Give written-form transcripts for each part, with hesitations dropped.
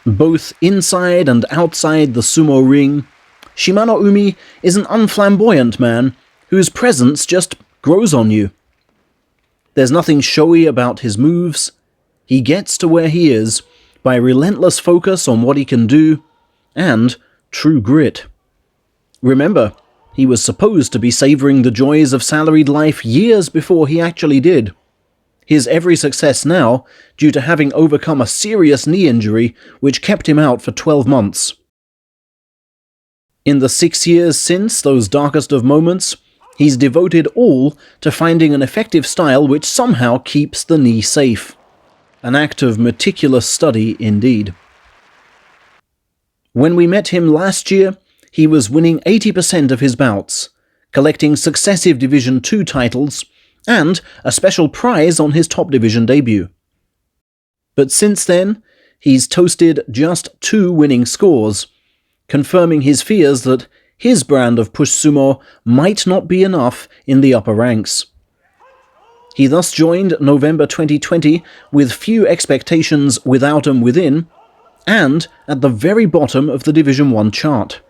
Both inside and outside the sumo ring, Shimano Umi is an unflamboyant man whose presence just grows on you. There's nothing showy about his moves. He gets to where he is by relentless focus on what he can do and true grit. Remember, he was supposed to be savouring the joys of salaried life years before he actually did. His every success now due to having overcome a serious knee injury which kept him out for 12 months. In the 6 years since those darkest of moments, he's devoted all to finding an effective style which somehow keeps the knee safe. An act of meticulous study indeed. When we met him last year, he was winning 80% of his bouts, collecting successive Division 2 titles, and a special prize on his top division debut. But since then, he's toasted just 2 winning scores, confirming his fears that his brand of push sumo might not be enough in the upper ranks. He thus joined November 2020 with few expectations without 'em within, and at the very bottom of the Division 1 chart.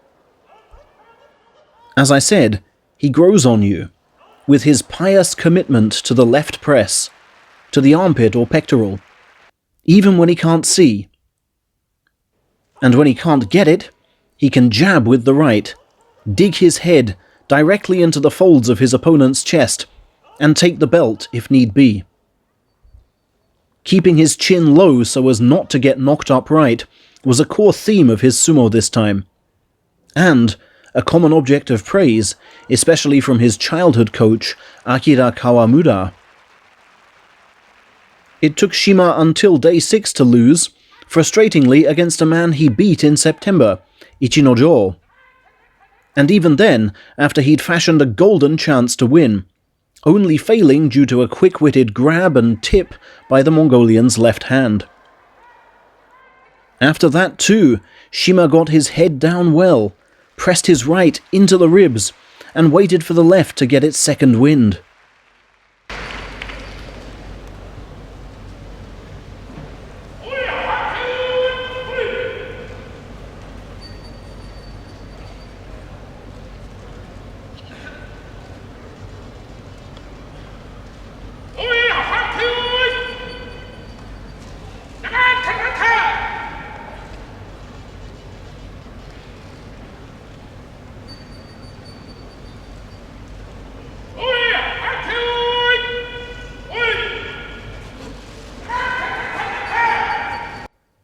As I said, he grows on you, with his pious commitment to the left press, to the armpit or pectoral, even when he can't see. And when he can't get it, he can jab with the right, dig his head directly into the folds of his opponent's chest, and take the belt if need be. Keeping his chin low so as not to get knocked upright was a core theme of his sumo this time, and a common object of praise, especially from his childhood coach, Akira Kawamura. It took Shima until day 6 to lose, frustratingly against a man he beat in September, Ichinojo. And even then, after he'd fashioned a golden chance to win, only failing due to a quick-witted grab and tip by the Mongolian's left hand. After that too, Shima got his head down well, pressed his right into the ribs, and waited for the left to get its second wind.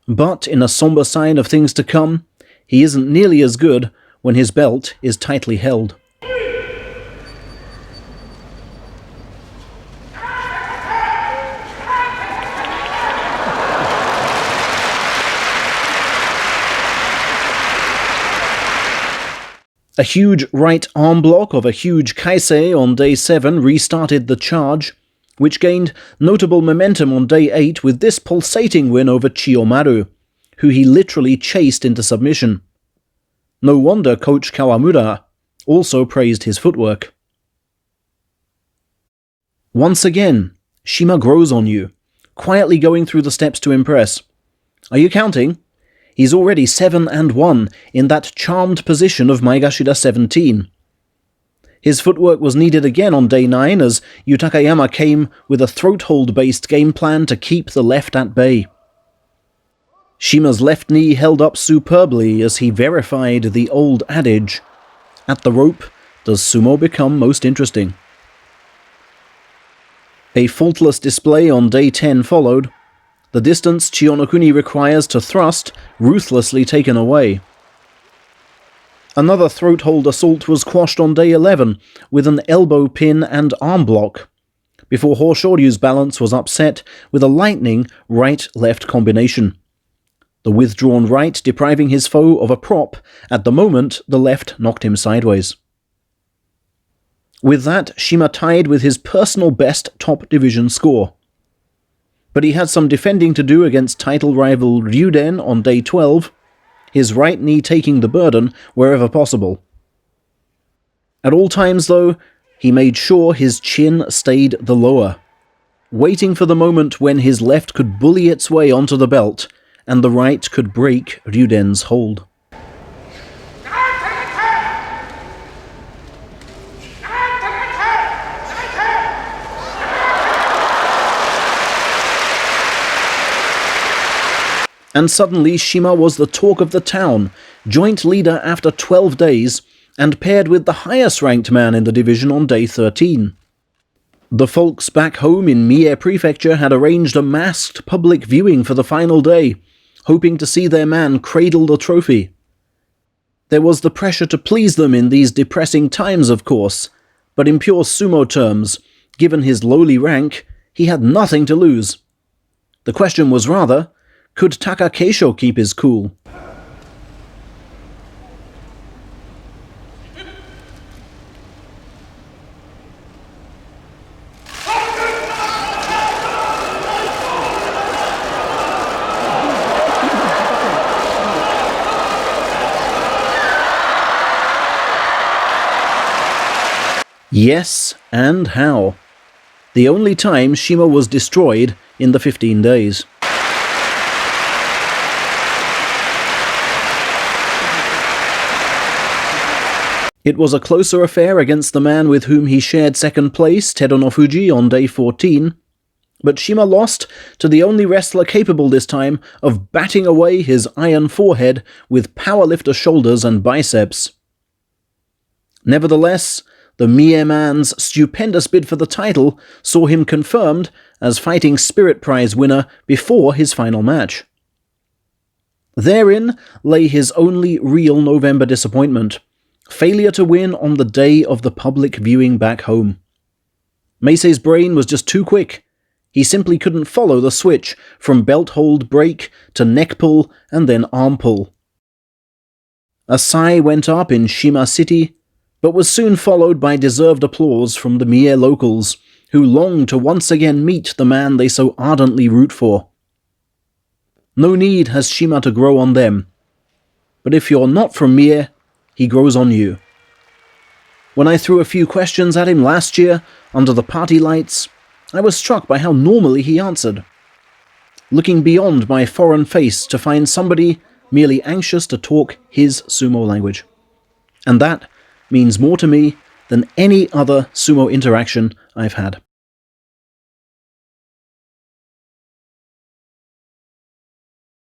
But in a somber sign of things to come, he isn't nearly as good when his belt is tightly held. A huge right arm block of a huge kaisei on day 7 restarted the charge, which gained notable momentum on day 8 with this pulsating win over Chiyomaru, who he literally chased into submission. No wonder Coach Kawamura also praised his footwork. Once again, Shima grows on you, quietly going through the steps to impress. Are you counting? He's already 7-1 in that charmed position of Maegashira 17. His footwork was needed again on day 9 as Yutakayama came with a throat-hold-based game plan to keep the left at bay. Shima's left knee held up superbly as he verified the old adage, "At the rope, does sumo become most interesting?" A faultless display on day 10 followed, the distance Chiyonokuni requires to thrust ruthlessly taken away. Another throat-hold assault was quashed on day 11 with an elbow pin and arm block, before Horshoryu's balance was upset with a lightning right-left combination. The withdrawn right depriving his foe of a prop, at the moment the left knocked him sideways. With that, Shima tied with his personal best top division score. But he had some defending to do against title rival Ryuden on day 12, his right knee taking the burden wherever possible. At all times, though, he made sure his chin stayed the lower, waiting for the moment when his left could bully its way onto the belt and the right could break Ryuden's hold. And suddenly Shima was the talk of the town, joint leader after 12 days, and paired with the highest-ranked man in the division on day 13. The folks back home in Mie Prefecture had arranged a masked public viewing for the final day, hoping to see their man cradle the trophy. There was the pressure to please them in these depressing times, of course, but in pure sumo terms, given his lowly rank, he had nothing to lose. The question was rather, could Taka Keisho keep his cool? Yes, and how. The only time Shima was destroyed in the 15 days. It was a closer affair against the man with whom he shared second place, Teruno Fuji, on day 14, but Shima lost to the only wrestler capable this time of batting away his iron forehead with powerlifter shoulders and biceps. Nevertheless, the Mie man's stupendous bid for the title saw him confirmed as Fighting Spirit Prize winner before his final match. Therein lay his only real November disappointment: failure to win on the day of the public viewing back home. Meisei's brain was just too quick. He simply couldn't follow the switch from belt hold break to neck pull and then arm pull. A sigh went up in Shima City, but was soon followed by deserved applause from the Mie locals, who longed to once again meet the man they so ardently root for. No need has Shima to grow on them, but if you're not from Mie, he grows on you. When I threw a few questions at him last year, under the party lights, I was struck by how normally he answered, looking beyond my foreign face to find somebody merely anxious to talk his sumo language. And that means more to me than any other sumo interaction I've had.